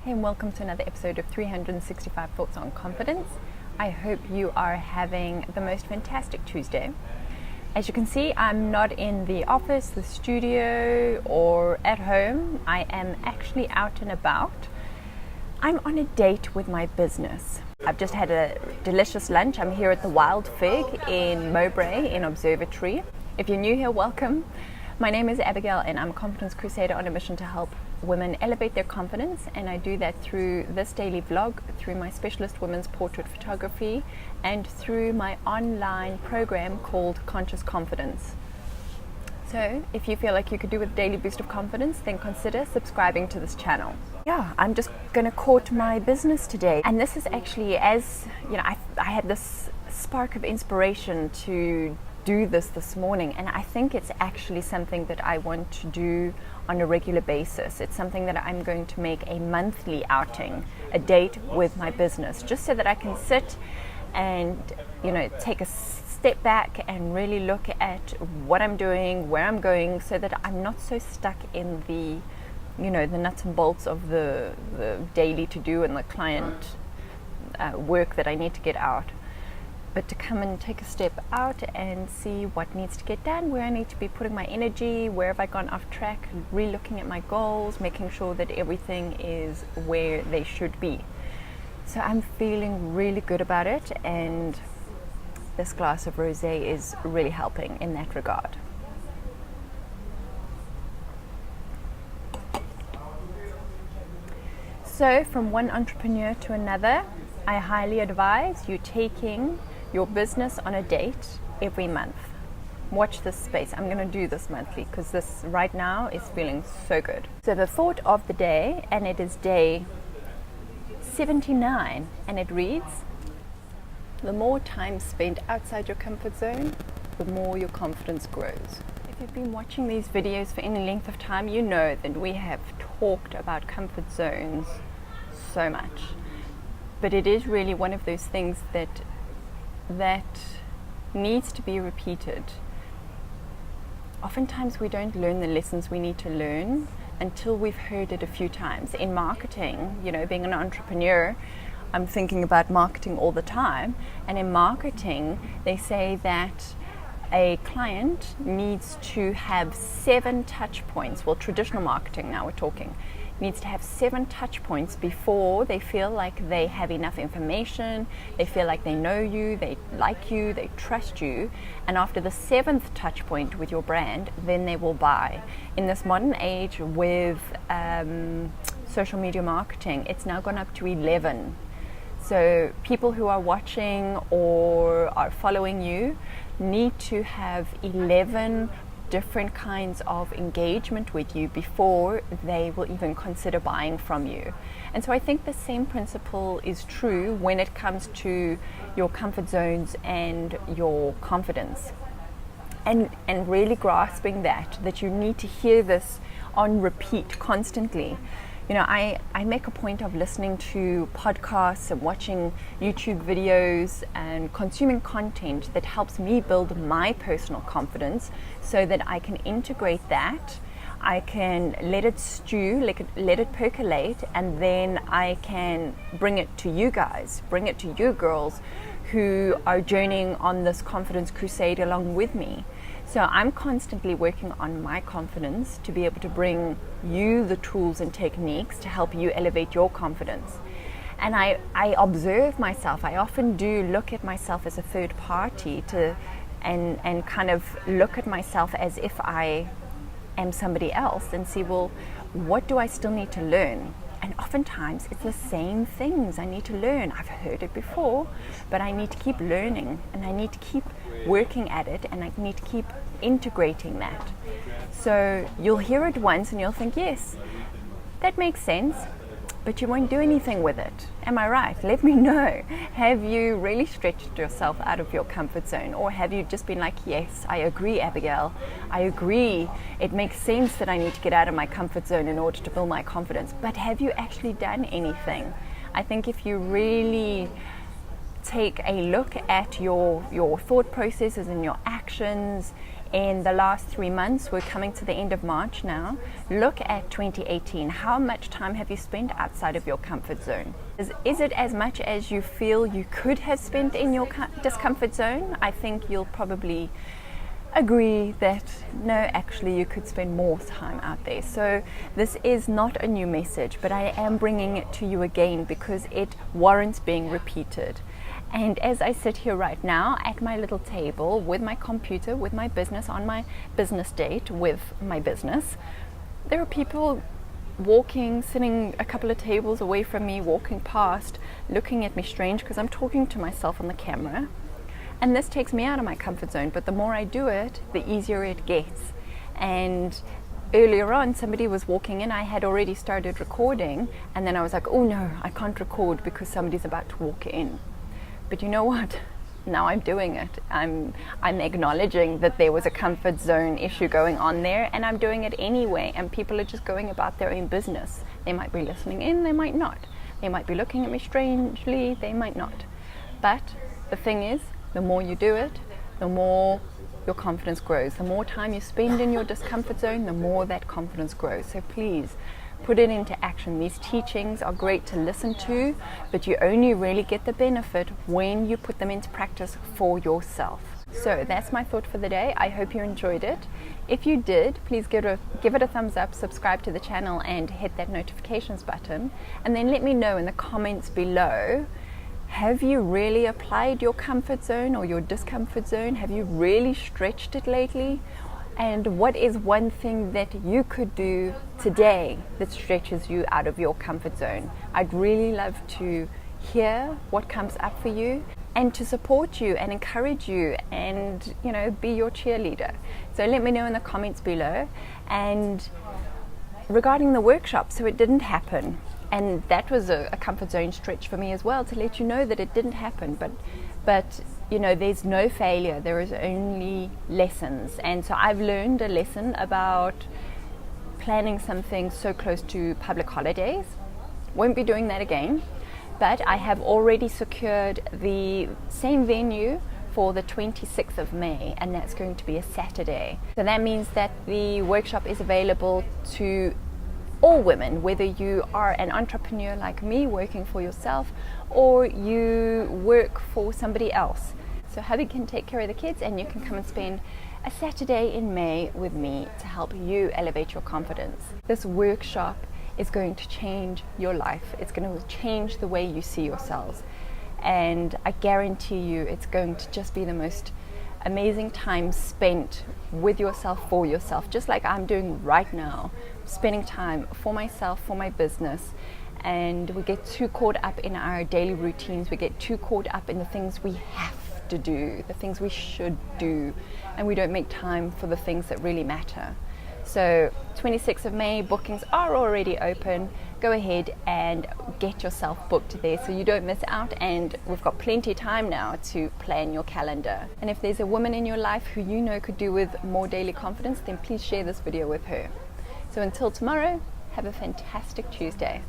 Hey, and welcome to another episode of 365 Thoughts on Confidence. I hope you are having the most fantastic Tuesday. As you can see, I'm not in the office, the studio, or at home. I am actually out and about. I'm on a date with my business. I've just had a delicious lunch. I'm here at the Wild Fig in Mowbray in Observatory. If you're new here, welcome. My name is Abigail and I'm a confidence crusader on a mission to help women elevate their confidence, and I do that through this daily vlog, through my specialist women's portrait photography, and through my online program called Conscious Confidence. So if you feel like you could do with a daily boost of confidence, then consider subscribing to this channel. Yeah, I'm just going to court my business today, and this is actually, as you know, I had this spark of inspiration to do this morning, and I think it's actually something that I want to do on a regular basis. It's something that I'm going to make a monthly outing, a date with my business, just so that I can sit and, you know, take a step back and really look at what I'm doing, where I'm going, so that I'm not so stuck in the, you know, the nuts and bolts of the daily to do and the client work that I need to get out. But to come and take a step out and see what needs to get done, where I need to be putting my energy, where have I gone off track, re-looking at my goals, making sure that everything is where they should be. So I'm feeling really good about it, and this glass of rosé is really helping in that regard. So from one entrepreneur to another, I highly advise you taking your business on a date every month. Watch this space. I'm going to do this monthly because this right now is feeling so good. So the thought of the day, and it is day 79, and it reads: the more time spent outside your comfort zone, the more your confidence grows. If you've been watching these videos for any length of time, you know that we have talked about comfort zones so much. But it is really one of those things that needs to be repeated. Oftentimes we don't learn the lessons we need to learn until we've heard it a few times. In marketing, you know, being an entrepreneur, I'm thinking about marketing all the time. And in marketing, they say that a client needs to have 7 touch points. Well, traditional marketing now we're talking. Needs to have 7 touch points before they feel like they have enough information, they feel like they know you, they like you, they trust you, and after the 7th touch point with your brand, then they will buy. In this modern age with social media marketing, it's now gone up to 11. So people who are watching or are following you need to have 11 different kinds of engagement with you before they will even consider buying from you. And so I think the same principle is true when it comes to your comfort zones and your confidence. And really grasping that you need to hear this on repeat constantly. You know, I make a point of listening to podcasts and watching YouTube videos and consuming content that helps me build my personal confidence so that I can integrate that. I can let it stew, let it percolate, and then I can bring it to you guys, bring it to you girls who are journeying on this confidence crusade along with me. So I'm constantly working on my confidence to be able to bring you the tools and techniques to help you elevate your confidence. And I observe myself. I often do look at myself as a third party and kind of look at myself as if I am somebody else and see, well, what do I still need to learn? And oftentimes it's the same things I need to learn. I've heard it before, but I need to keep learning, and I need to keep working at it, and I need to keep integrating that. So you'll hear it once and you'll think, yes, that makes sense, but you won't do anything with it. Am I right? Let me know. Have you really stretched yourself out of your comfort zone? Or have you just been like, yes, I agree, Abigail. I agree. It makes sense that I need to get out of my comfort zone in order to build my confidence. But have you actually done anything? I think if you really take a look at your thought processes and your actions in the last 3 months, we're coming to the end of March now, look at 2018. How much time have you spent outside of your comfort zone? Is it as much as you feel you could have spent in your discomfort zone? I think you'll probably agree that no, actually you could spend more time out there. So this is not a new message, but I am bringing it to you again because it warrants being repeated. And as I sit here right now at my little table with my computer, with my business, on my business date with my business, there are people walking, sitting a couple of tables away from me, walking past, looking at me strange because I'm talking to myself on the camera. And this takes me out of my comfort zone, but the more I do it, the easier it gets. And earlier on, somebody was walking in, I had already started recording, and then I was like, oh no, I can't record because somebody's about to walk in. But you know what? Now I'm doing it. I'm acknowledging that there was a comfort zone issue going on there, and I'm doing it anyway, and people are just going about their own business. They might be listening in, they might not. They might be looking at me strangely, they might not. But the thing is, the more you do it, the more your confidence grows. The more time you spend in your discomfort zone, the more that confidence grows. So please, put it into action. These teachings are great to listen to, but you only really get the benefit when you put them into practice for yourself. So that's my thought for the day. I hope you enjoyed it. If you did, please give it a thumbs up, subscribe to the channel, and hit that notifications button. And then let me know in the comments below, have you really applied your comfort zone or your discomfort zone? Have you really stretched it lately? And what is one thing that you could do today that stretches you out of your comfort zone? I'd really love to hear what comes up for you and to support you and encourage you and, be your cheerleader. So let me know in the comments below. And regarding the workshop, so it didn't happen. And that was a comfort zone stretch for me as well, to let you know that it didn't happen. But there's no failure, there is only lessons. And so I've learned a lesson about planning something so close to public holidays. Won't be doing that again, but I have already secured the same venue for the 26th of May, and that's going to be a Saturday. So that means that the workshop is available to all women, whether you are an entrepreneur like me working for yourself or you work for somebody else. So hubby can take care of the kids and you can come and spend a Saturday in May with me to help you elevate your confidence. This workshop is going to change your life. It's going to change the way you see yourselves. And I guarantee you it's going to just be the most amazing time spent with yourself, for yourself, just like I'm doing right now, spending time for myself, for my business. And we get too caught up in our daily routines, we get too caught up in the things we have to do, the things we should do, and we don't make time for the things that really matter. So 26th of May, bookings are already open. Go ahead and get yourself booked there so you don't miss out, and we've got plenty of time now to plan your calendar. And if there's a woman in your life who you know could do with more daily confidence, then please share this video with her. So until tomorrow, have a fantastic Tuesday.